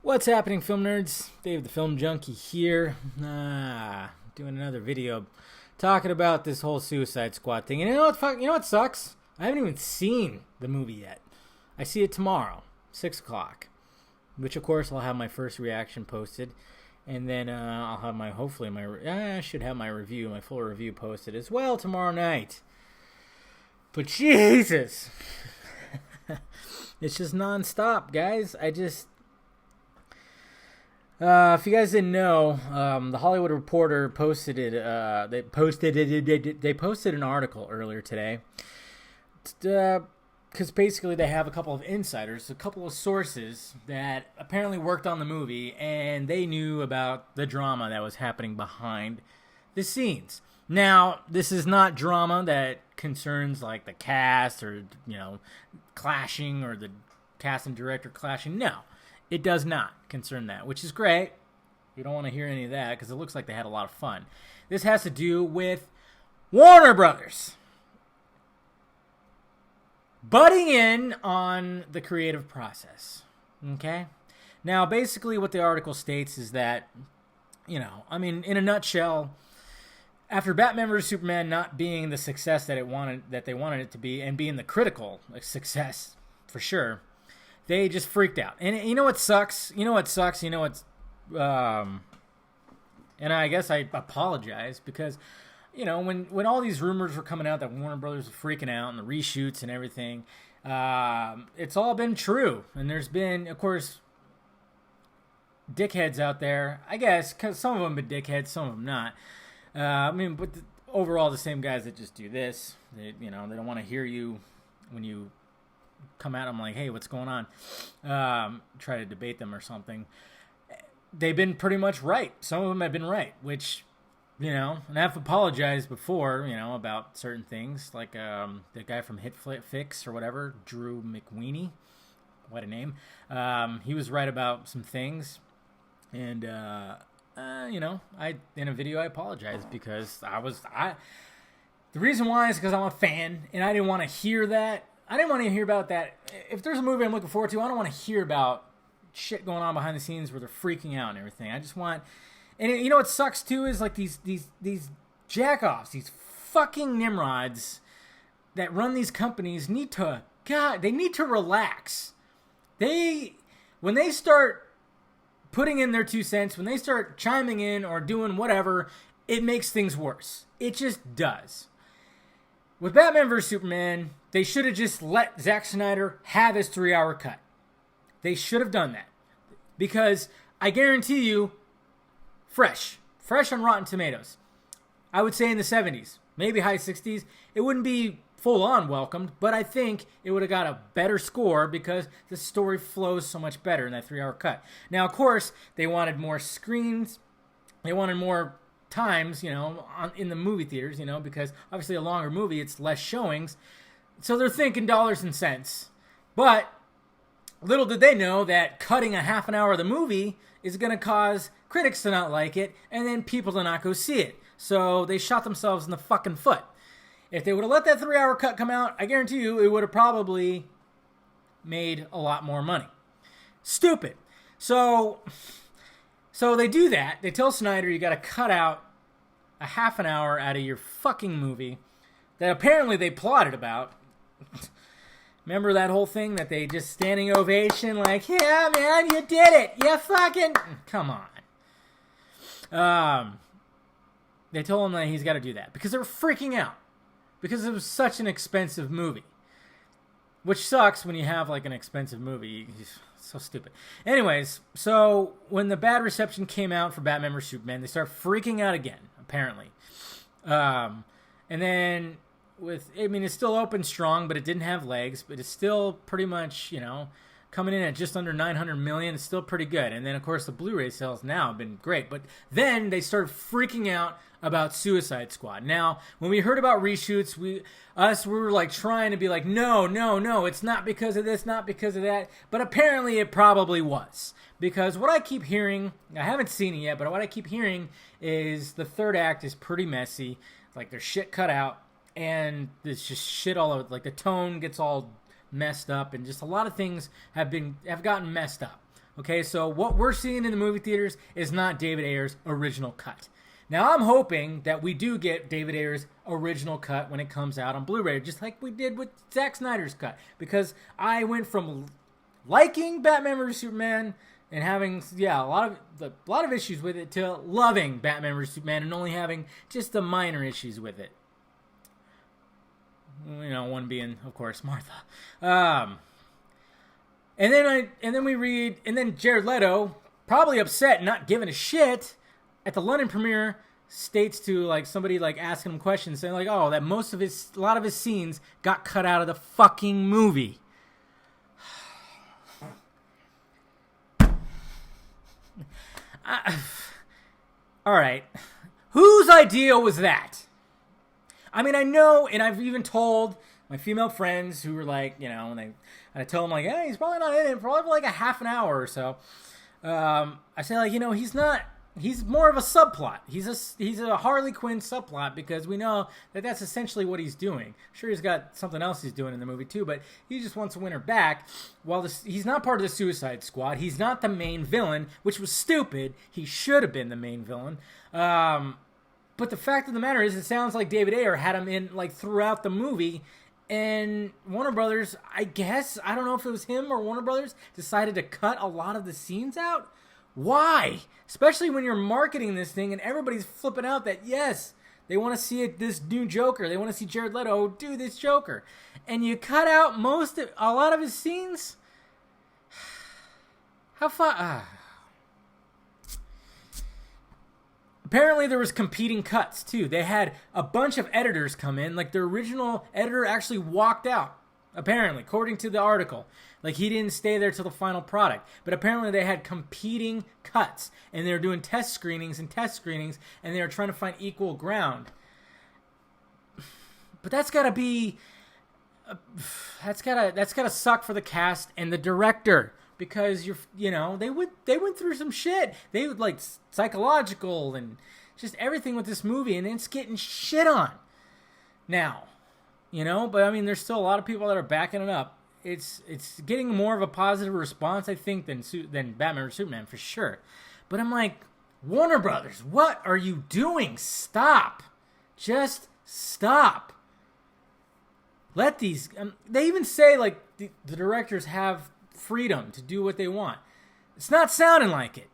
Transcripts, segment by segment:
What's happening, film nerds? Dave the Film Junkie here. Doing another video talking about this whole Suicide Squad thing. And you know what sucks? I haven't even seen the movie yet. I see it tomorrow, 6 o'clock, which of course I'll have my first reaction posted, and then I'll have I should have my full review posted as well tomorrow night. But Jesus, it's just nonstop, guys. If you guys didn't know, the Hollywood Reporter posted it. They posted an article earlier today, because basically they have a couple of insiders, a couple of sources that apparently worked on the movie, and they knew about the drama that was happening behind the scenes. Now, this is not drama that concerns like the cast or clashing, or the cast and director clashing. No. It does not concern that, which is great. You don't want to hear any of that because it looks like they had a lot of fun. This has to do with Warner Brothers butting in on the creative process. Okay? Now, basically what the article states is that, in a nutshell, after Batman vs. Superman not being the success that they wanted it to be, and being the critical success for sure, they just freaked out. And you know what sucks? And I guess I apologize because, when all these rumors were coming out that Warner Brothers was freaking out and the reshoots and everything, it's all been true. And there's been, of course, dickheads out there, I guess, because some of them have been dickheads, some of them not. But overall, the same guys that just do this. They don't want to hear you when you come at them like, hey, what's going on? Try to debate them or something. They've been pretty much right. Some of them have been right, which, and I've apologized before, about certain things, like the guy from Hit Fix or whatever, Drew McWeeny. What a name. He was right about some things. And, in a video, I apologized because the reason why is because I'm a fan and I didn't want to hear that. I didn't want to hear about that. If there's a movie I'm looking forward to, I don't want to hear about shit going on behind the scenes where they're freaking out and everything. I just want... And what sucks, too, is like these jack-offs, these fucking nimrods that run these companies need to... God, they need to relax. When they start putting in their 2 cents, when they start chiming in or doing whatever, it makes things worse. It just does. With Batman vs. Superman, they should have just let Zack Snyder have his 3-hour cut. They should have done that. Because I guarantee you, fresh on Rotten Tomatoes, I would say in the 70s, maybe high 60s, it wouldn't be full-on welcomed, but I think it would have got a better score because the story flows so much better in that 3-hour cut. Now, of course, they wanted more screens. They wanted more times, in the movie theaters, because obviously a longer movie, it's less showings. So they're thinking dollars and cents. But little did they know that cutting a half an hour of the movie is going to cause critics to not like it and then people to not go see it. So they shot themselves in the fucking foot. If they would have let that 3-hour cut come out, I guarantee you it would have probably made a lot more money. Stupid. So they do that. They tell Snyder, you got to cut out a half an hour out of your fucking movie that apparently they plotted about. Remember that whole thing that they just standing ovation like, yeah, man, you did it. You fucking... Come on. They told him that he's got to do that because they were freaking out. Because it was such an expensive movie. Which sucks when you have like an expensive movie. It's so stupid. Anyways, so when the bad reception came out for Batman vs. Superman, they start freaking out again, apparently. And then it's still open strong, but it didn't have legs, but it's still pretty much, coming in at just under 900 million. It's still pretty good. And then, of course, the Blu-ray sales now have been great. But then they started freaking out about Suicide Squad. Now, when we heard about reshoots, we were like trying to be like, no, it's not because of this, not because of that. But apparently it probably was. Because what I keep hearing, I haven't seen it yet, but what I keep hearing is the third act is pretty messy. Like there's shit cut out. And there's just shit all over. Like the tone gets all messed up, and just a lot of things have gotten messed up. Okay, so what we're seeing in the movie theaters is not David Ayer's original cut. Now, I'm hoping that we do get David Ayer's original cut when it comes out on Blu-ray, just like we did with Zack Snyder's cut. Because I went from liking Batman vs. Superman and having, a lot of issues with it to loving Batman vs. Superman and only having just the minor issues with it. You know, one being, of course, Martha. And then Jared Leto, probably upset, not giving a shit, at the London premiere, states to like somebody like asking him questions, saying like, "Oh, that a lot of his scenes got cut out of the fucking movie." All right, whose idea was that? I mean, I know, and I've even told my female friends who were like, you know, and I tell them like, "Hey, he's probably not in it, probably for like a half an hour or so." I say like, you know, he's not. He's more of a subplot. He's a Harley Quinn subplot because we know that that's essentially what he's doing. Sure, he's got something else he's doing in the movie too, but he just wants to win her back. While he's not part of the Suicide Squad. He's not the main villain, which was stupid. He should have been the main villain. But the fact of the matter is, it sounds like David Ayer had him in like throughout the movie, and Warner Brothers, I guess, I don't know if it was him or Warner Brothers, decided to cut a lot of the scenes out. Why? Especially when you're marketing this thing and everybody's flipping out that, yes, they want to see this new Joker. They want to see Jared Leto do this Joker. And you cut out a lot of his scenes? How far? Apparently there was competing cuts, too. They had a bunch of editors come in. Like, the original editor actually walked out. Apparently, according to the article. Like, he didn't stay there till the final product. But apparently they had competing cuts. And they were doing test screenings, and they were trying to find equal ground. But that's gotta be... That's gotta suck for the cast and the director. Because, they went through some shit. They would, like, psychological and just everything with this movie. And it's getting shit on. Now... but I mean, there's still a lot of people that are backing it up. It's getting more of a positive response, I think, than Batman or Superman, for sure. But I'm like, Warner Brothers, what are you doing? Stop. Just stop. Let these... they even say, like, the directors have freedom to do what they want. It's not sounding like it.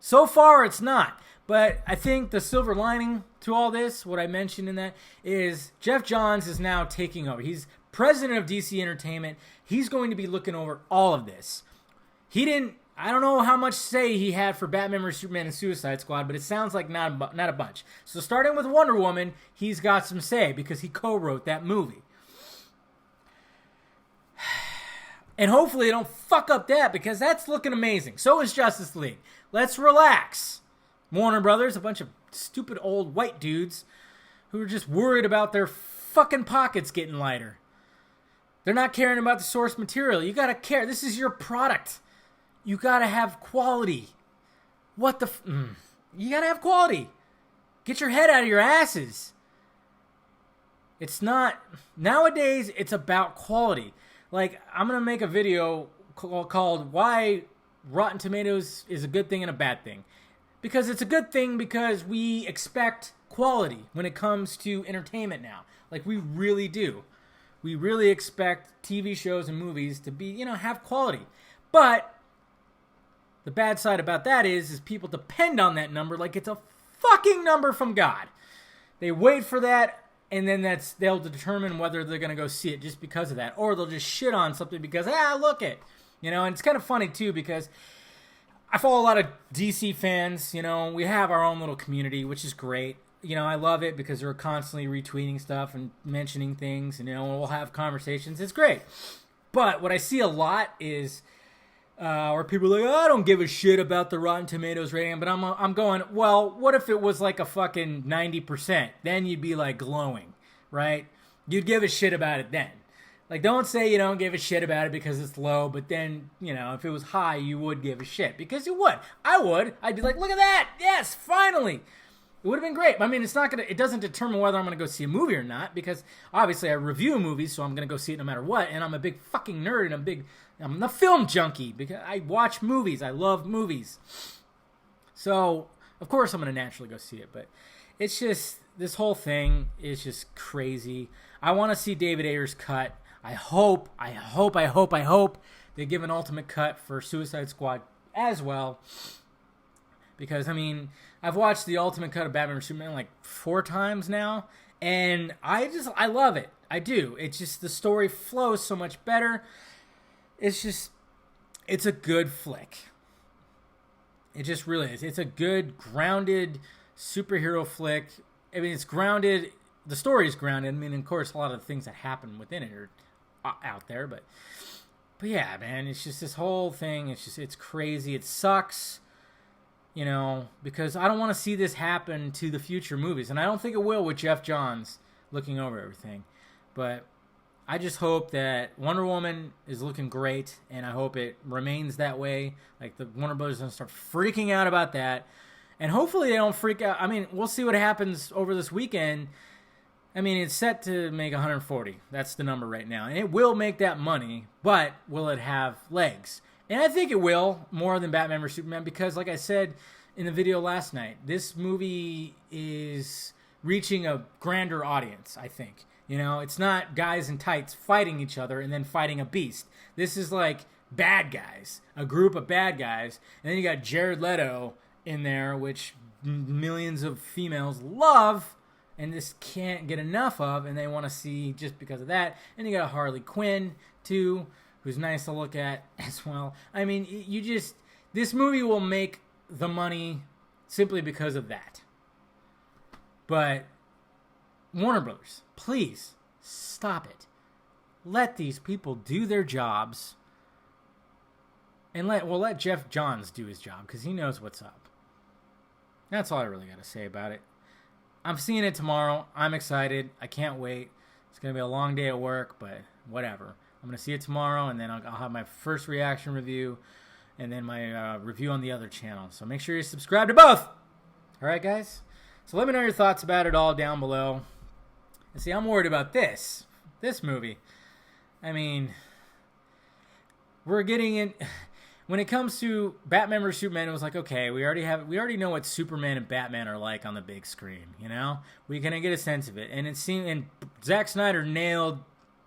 So far, it's not. But I think the silver lining to all this, what I mentioned in that, is Jeff Johns is now taking over. He's president of DC Entertainment. He's going to be looking over all of this. I don't know how much say he had for Batman vs. Superman and Suicide Squad, but it sounds like not a bunch. So starting with Wonder Woman, he's got some say because he co-wrote that movie. And hopefully they don't fuck up that because that's looking amazing. So is Justice League. Let's relax. Warner Brothers, a bunch of stupid old white dudes who are just worried about their fucking pockets getting lighter. They're not caring about the source material. You gotta care. This is your product. You gotta have quality. You gotta have quality. Get your head out of your asses. It's not... Nowadays, it's about quality. Like, I'm gonna make a video called Why Rotten Tomatoes is a Good Thing and a Bad Thing. Because it's a good thing because we expect quality when it comes to entertainment now. Like, we really do. We really expect TV shows and movies to be, have quality. But the bad side about that is people depend on that number like it's a fucking number from God. They wait for that, and then they'll determine whether they're going to go see it just because of that. Or they'll just shit on something because, look it. And it's kind of funny, too, because... I follow a lot of DC fans, we have our own little community, which is great. I love it because they're constantly retweeting stuff and mentioning things, and, we'll have conversations. It's great. But what I see a lot is where people are like, I don't give a shit about the Rotten Tomatoes rating, but I'm going, well, what if it was like a fucking 90%? Then you'd be like glowing, right? You'd give a shit about it then. Like, don't say you don't give a shit about it because it's low, but then, if it was high, you would give a shit. Because you would. I would. I'd be like, look at that. Yes, finally. It would have been great. I mean, it doesn't determine whether I'm going to go see a movie or not, because obviously I review movies, so I'm going to go see it no matter what. And I'm a big fucking nerd, and I'm a film junkie because I watch movies. I love movies. So, of course I'm going to naturally go see it, but it's just, this whole thing is just crazy. I want to see David Ayer's cut. I hope they give an ultimate cut for Suicide Squad as well. Because, I mean, I've watched the ultimate cut of Batman vs. Superman like 4 times now, and I love it. I do. It's just, the story flows so much better. It's a good flick. It just really is. It's a good, grounded superhero flick. I mean, it's grounded. The story is grounded. I mean, of course, a lot of the things that happen within it are out there, but yeah, man, it's just this whole thing. It's crazy. It sucks. You know, because I don't want to see this happen to the future movies. And I don't think it will with Jeff Johns looking over everything. But I just hope that Wonder Woman is looking great. And I hope it remains that way. Like, the Warner Brothers don't start freaking out about that. And hopefully they don't freak out. I mean, we'll see what happens over this weekend. I mean, it's set to make 140. That's the number right now. And it will make that money. But will it have legs? And I think it will, more than Batman vs. Superman, because, like I said in the video last night, this movie is reaching a grander audience, I think. You know, it's not guys in tights fighting each other and then fighting a beast. This is like bad guys, a group of bad guys. And then you got Jared Leto in there, which millions of females love and just can't get enough of, and they want to see just because of that. And you got Harley Quinn, too, who's nice to look at as well. I mean, this movie will make the money simply because of that. But Warner Brothers, please stop it. Let these people do their jobs, and let Jeff Johns do his job, because he knows what's up. That's all I really got to say about it. I'm seeing it tomorrow. I'm excited. I can't wait. It's going to be a long day at work, but whatever. I'm going to see it tomorrow, and then I'll have my first reaction review, and then my review on the other channel. So make sure you subscribe to both. All right, guys? So let me know your thoughts about it all down below. And see, I'm worried about this movie. I mean, we're getting in... When it comes to Batman vs. Superman, it was like, okay, we already know what Superman and Batman are like on the big screen, you know? We can get a sense of it. And Zack Snyder nailed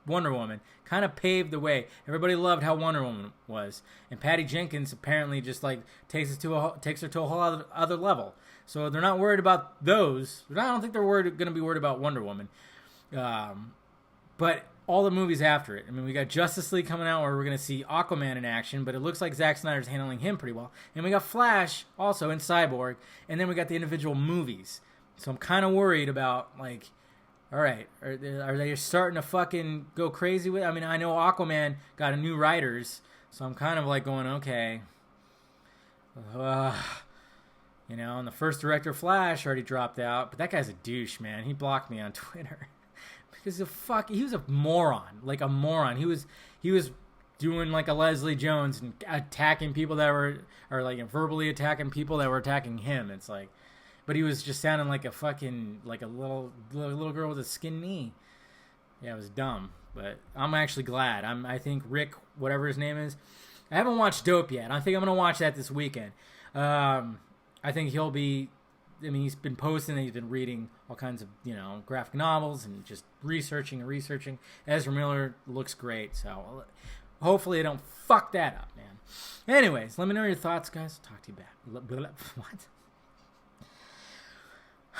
Wonder Woman, kind of paved the way. Everybody loved how Wonder Woman was, and Patty Jenkins apparently just like takes her to a whole other level. So they're not worried about those. I don't think they're going to be worried about Wonder Woman, but all the movies after it. I mean, we got Justice League coming out where we're going to see Aquaman in action, but it looks like Zack Snyder's handling him pretty well. And we got Flash also in Cyborg, and then we got the individual movies. So I'm kind of worried about, like, all right, are they starting to fucking go crazy with it? I mean, I know Aquaman got a new writers, so I'm kind of like going, okay. You know, and the first director, Flash, already dropped out, but that guy's a douche, man. He blocked me on Twitter. Because he was a moron, like a moron. He was doing like a Leslie Jones and attacking people that were, or like verbally attacking people that were attacking him. It's like, but he was just sounding like a fucking, like a little girl with a skin knee. Yeah, it was dumb. But I'm actually glad. I think Rick, whatever his name is, I haven't watched Dope yet. I think I'm gonna watch that this weekend. I think he'll be. I mean, he's been posting and he's been reading all kinds of, you know, graphic novels and just researching. Ezra Miller looks great, so hopefully I don't fuck that up, man. Anyways, let me know your thoughts, guys. Talk to you back. What?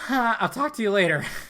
I'll talk to you later.